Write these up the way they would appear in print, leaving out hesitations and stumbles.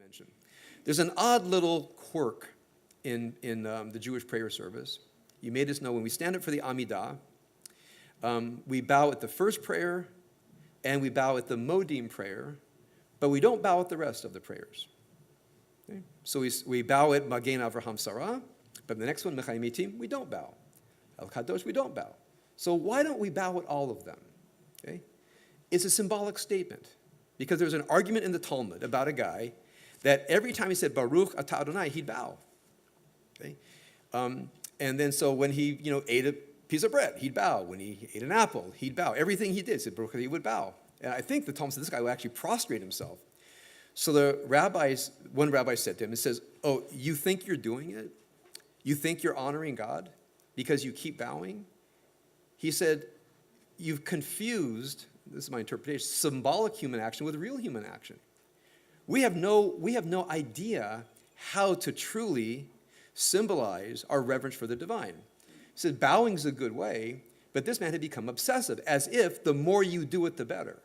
mention. There's an odd little quirk in the Jewish prayer service. You may just know when we stand up for the Amidah, we bow at the first prayer and we bow at the Modim prayer, but we don't bow at the rest of the prayers. Okay? So we bow at Magen Avraham Sarah, but the next one, Mechayim Mitim, we don't bow. El Kadosh, we don't bow. So why don't we bow at all of them? Okay? It's a symbolic statement because there's an argument in the Talmud about a guy that every time he said Baruch Atah Adonai, he'd bow. Okay? And then so when he ate a piece of bread, he'd bow. When he ate an apple, he'd bow. Everything he did, said Baruch, he would bow. And I think the Talmud said this guy would actually prostrate himself. So one rabbi said to him, it says, oh, you think you're doing it? You think you're honoring God because you keep bowing? He said, you've confused, this is my interpretation, symbolic human action with real human action. We have no idea how to truly symbolize our reverence for the divine. He said, bowing's a good way, but this man had become obsessive, as if the more you do it, the better.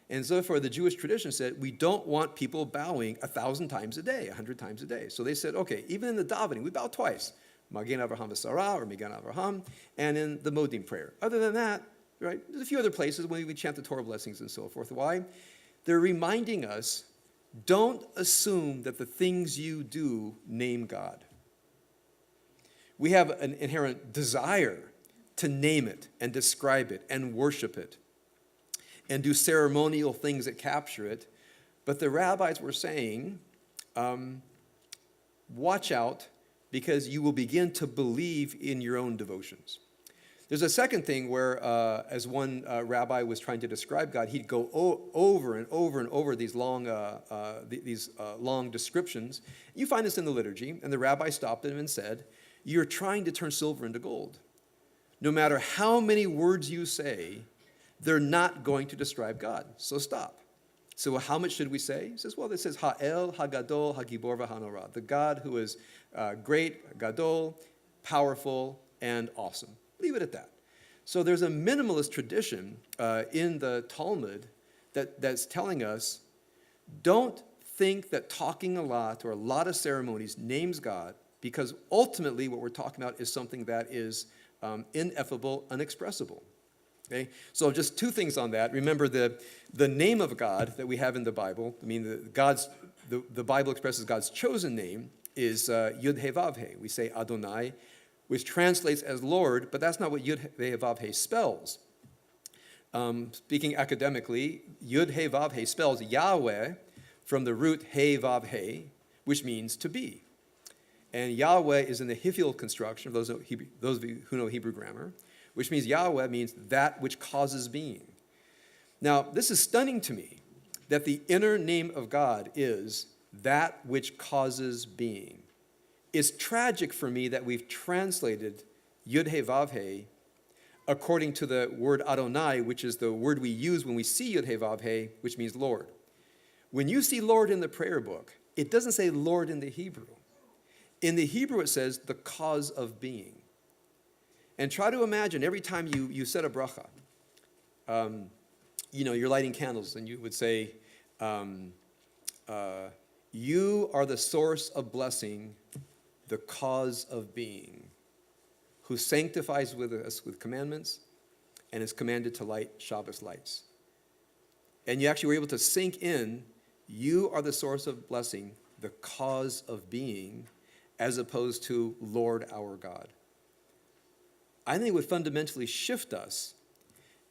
And so for the Jewish tradition said, we don't want people bowing 1,000 times a day, 100 times a day. So they said, okay, even in the davening, we bow twice. Magen Avraham V'Sarah, or Magen Avraham, and in the Modim prayer. Other than that, right, there's a few other places when we chant the Torah blessings and so forth. Why? They're reminding us, don't assume that the things you do name God. We have an inherent desire to name it and describe it and worship it and do ceremonial things that capture it. But the rabbis were saying, watch out, because you will begin to believe in your own devotions. There's a second thing where, as one rabbi was trying to describe God, he'd go over and over and over these long descriptions. You find this in the liturgy, and the rabbi stopped him and said, you're trying to turn silver into gold. No matter how many words you say, they're not going to describe God. So stop. So how much should we say? He says, well, it says Ha'el, Hagadol, Hagibor, V'Hanorah. The God who is great, Gadol, powerful, and awesome. Leave it at that. So there's a minimalist tradition in the Talmud that's telling us, don't think that talking a lot or a lot of ceremonies names God, because ultimately what we're talking about is something that is ineffable, unexpressible. Okay? So just two things on that. Remember the name of God that we have in the Bible. I mean, the Bible expresses God's chosen name is Yud He Vav He. We say Adonai, which translates as Lord, but that's not what Yud He Vav He spells. Speaking academically, Yud He Vav He spells Yahweh from the root He Vav He, which means to be. And Yahweh is in the Hifil construction, those of you who know Hebrew grammar, which means Yahweh means that which causes being. Now, this is stunning to me, that the inner name of God is that which causes being. It's tragic for me that we've translated Yud He Vav He according to the word Adonai, which is the word we use when we see Yud He Vav He, which means Lord. When you see Lord in the prayer book, it doesn't say Lord in the Hebrew. In the Hebrew, it says the cause of being. And try to imagine every time you said a bracha, you're lighting candles, and you would say, you are the source of blessing, the cause of being, who sanctifies with us with commandments and is commanded to light Shabbos lights. And you actually were able to sink in, you are the source of blessing, the cause of being, as opposed to Lord our God. I think it would fundamentally shift us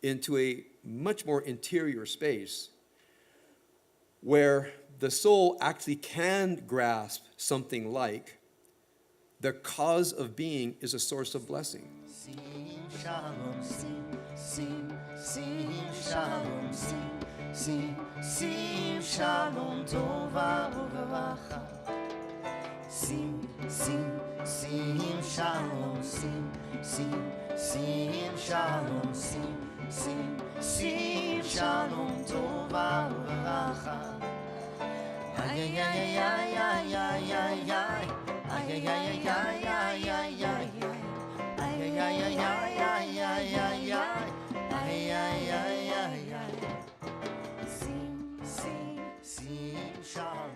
into a much more interior space where the soul actually can grasp something like the cause of being is a source of blessing. Sing shalom, sing shalom, sing shalom tova uveracha. Sing shalom, sing shalom, sing shalom tova uveracha. Ay ay ay ay ay ay ay. Ay ay ay ay ay ay ay. Ay ay ay ay ay ay ay ay. Ay ay ay ay ay. Sing shalom,